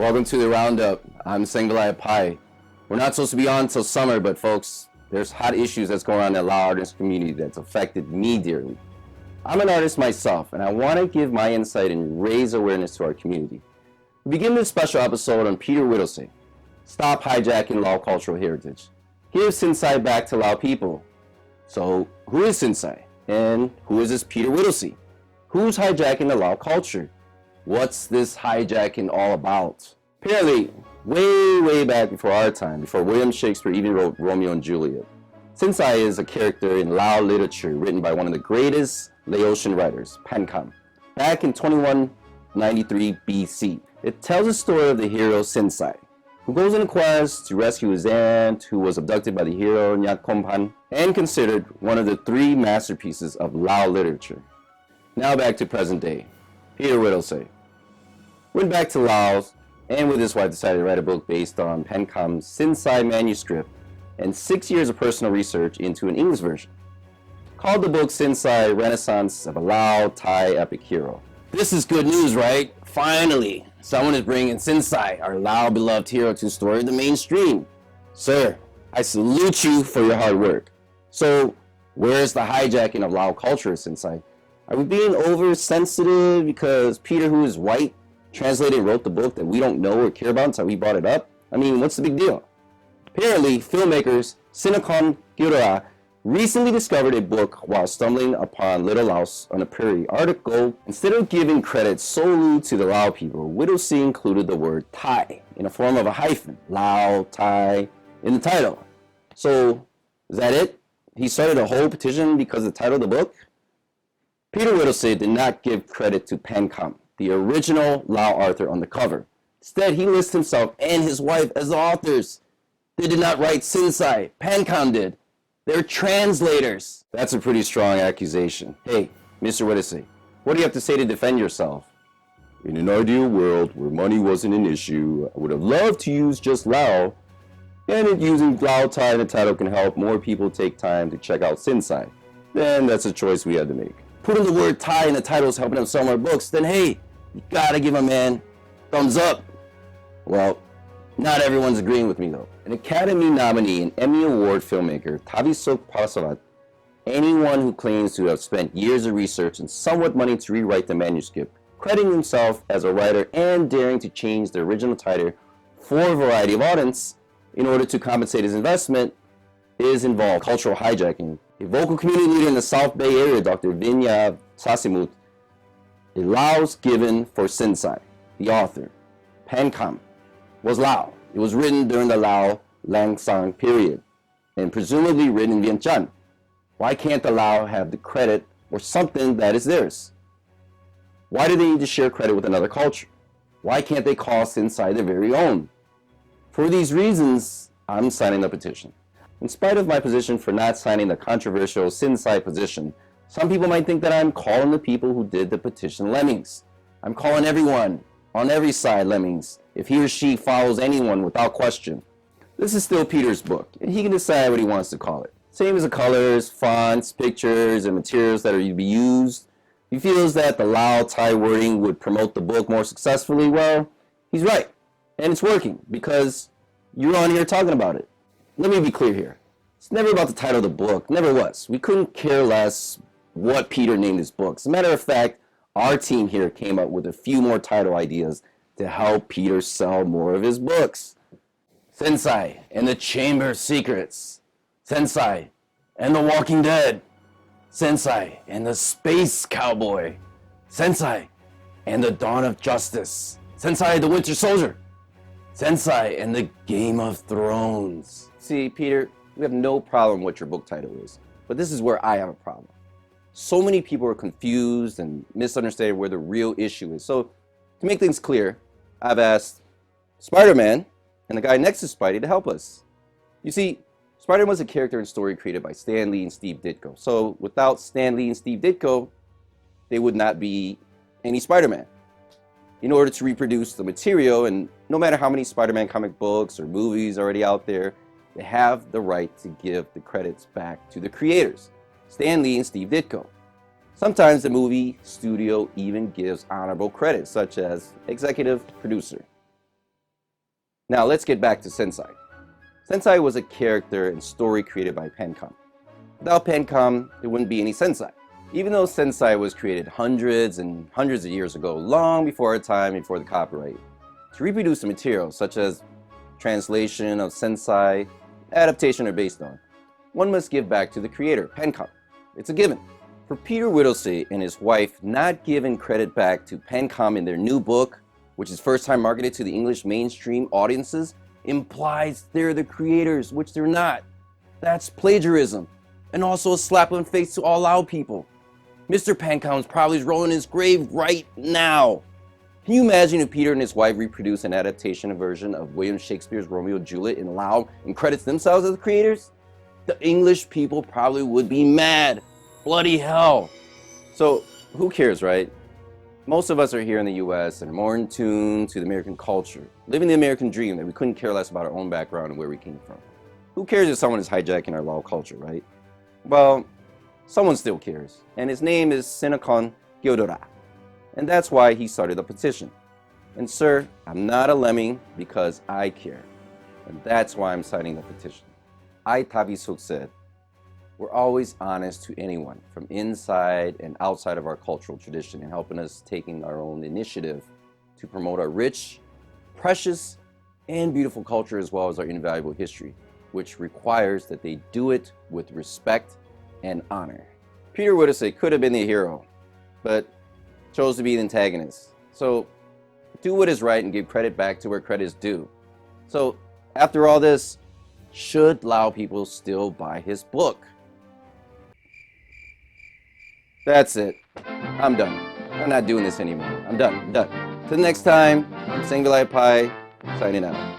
Welcome to the Roundup. I'm Sinxay. We're not supposed to be on until summer, but folks, there's hot issues that's going on in the Lao artist community that's affected me dearly. I'm an artist myself, and I want to give my insight and raise awareness to our community. We begin this special episode on Peter Whittlesey. Stop hijacking Lao cultural heritage. Give Sinxay back to Lao people. So, who is Sinxay? And who is this Peter Whittlesey? Who's hijacking the Lao culture? What's this hijacking all about? Apparently, way back before our time, before William Shakespeare even wrote Romeo and Juliet, Sinxay is a character in Lao literature written by one of the greatest Laotian writers, Pankam, back in 2193 BC. It tells the story of the hero Sinxay, who goes on a quest to rescue his aunt, who was abducted by the hero Nyakkompan, and considered one of the three masterpieces of Lao literature. Now back to present day. Peter Whittlesey went back to Laos, and with his wife decided to write a book based on Pankam's Sinxay manuscript and 6 years of personal research into an English version, called the book Sinxay Renaissance of a Lao Thai Epic Hero. This is good news, right? Finally, someone is bringing Sinxay, our Lao beloved hero, to the story of the mainstream. Sir, I salute you for your hard work. So, where's the hijacking of Lao culture, Sinxay? Are we being oversensitive because Peter, who is white, translated and wrote the book that we don't know or care about, so we brought it up? I mean, what's the big deal? Apparently, filmmakers Sinakhone Keodara recently discovered a book while stumbling upon Little Laos on a prairie article. Instead of giving credit solely to the Lao people, Whittlesey included the word Thai in a form of a hyphen, Lao, Thai, in the title. So, is that it? He started a whole petition because of the title of the book? Peter Whittlesey did not give credit to Pankam, the original Lao author on the cover. Instead, he lists himself and his wife as the authors. They did not write Sinxay. Pankam did. They're translators. That's a pretty strong accusation. Hey, Mr. Whittlesey, what do you have to say to defend yourself? In an ideal world where money wasn't an issue, I would have loved to use just Lao, and if using Lao Thai in the title can help more people take time to check out Sinxay, then that's a choice we had to make. Putting the word Thai in the title is helping them sell more books, then hey, you gotta give a man thumbs up. Well, not everyone's agreeing with me though. An Academy nominee and Emmy Award filmmaker, Tavisok Pasavat, anyone who claims to have spent years of research and somewhat money to rewrite the manuscript, crediting himself as a writer and daring to change the original title for a variety of audience in order to compensate his investment, is involved in cultural hijacking. A vocal community leader in the South Bay Area, Dr. Vinya Sasimut, a Laos given for Sinxay, the author, Pankam, was Lao. It was written during the Lao Langsang period, and presumably written in Vientiane. Why can't the Lao have the credit or something that is theirs? Why do they need to share credit with another culture? Why can't they call Sinxay their very own? For these reasons, I'm signing the petition. In spite of my position for not signing the controversial Sinxay petition, some people might think that I'm calling the people who did the petition lemmings. I'm calling everyone, on every side, lemmings, if he or she follows anyone without question. This is still Peter's book, and he can decide what he wants to call it. Same as the colors, fonts, pictures, and materials that are to be used. If he feels that the Lao Thai wording would promote the book more successfully, well, he's right. And it's working, because you're on here talking about it. Let me be clear here. It's never about the title of the book. Never was. We couldn't care less what Peter named his book. As a matter of fact, our team here came up with a few more title ideas to help Peter sell more of his books. Sinxay and the Chamber of Secrets. Sinxay and the Walking Dead. Sinxay and the Space Cowboy. Sinxay and the Dawn of Justice. Sinxay the Winter Soldier. Sinxay and the Game of Thrones. See, Peter, we have no problem what your book title is, but this is where I have a problem. So many people are confused and misunderstand where the real issue is. So, to make things clear, I've asked Spider-Man and the guy next to Spidey to help us. You see, Spider-Man was a character and story created by Stan Lee and Steve Ditko. So, without Stan Lee and Steve Ditko, they would not be any Spider-Man. In order to reproduce the material, and no matter how many Spider-Man comic books or movies are already out there, they have the right to give the credits back to the creators, Stan Lee and Steve Ditko. Sometimes the movie studio even gives honorable credits, such as executive producer. Now let's get back to Sinxay. Sinxay was a character and story created by Pencom. Without Pencom, there wouldn't be any Sinxay. Even though Sinxay was created hundreds and hundreds of years ago, long before our time, before the copyright, to reproduce the material, such as translation of Sinxay, adaptation are based on, one must give back to the creator, Pencom. It's a given. For Peter Whittlesey and his wife not giving credit back to Pencom in their new book, which is first time marketed to the English mainstream audiences, implies they're the creators, which they're not. That's plagiarism, and also a slap in the face to all Lao'd people. Mr. Pencom's probably rolling in his grave right now. Can you imagine if Peter and his wife reproduce an adaptation version of William Shakespeare's Romeo and Juliet in Lao'd and credits themselves as the creators? The English people probably would be mad. Bloody hell. So who cares, right? Most of us are here in the US and more in tune to the American culture, living the American dream that we couldn't care less about our own background and where we came from. Who cares if someone is hijacking our Lao'd culture, right? Well, someone still cares, and his name is Sinakhone Keodara, and that's why he started a petition. And sir, I'm not a lemming because I care, and that's why I'm signing the petition. I, Tavi Suk, said, we're always honest to anyone from inside and outside of our cultural tradition and helping us taking our own initiative to promote our rich, precious, and beautiful culture as well as our invaluable history, which requires that they do it with respect and honor. Peter Whittlesey could have been the hero, but chose to be the antagonist. So do what is right and give credit back to where credit is due. So after all this, should Lao'd people still buy his book? That's it. I'm done. I'm not doing this anymore. I'm done. Till next time, I'm Sinxay, signing out.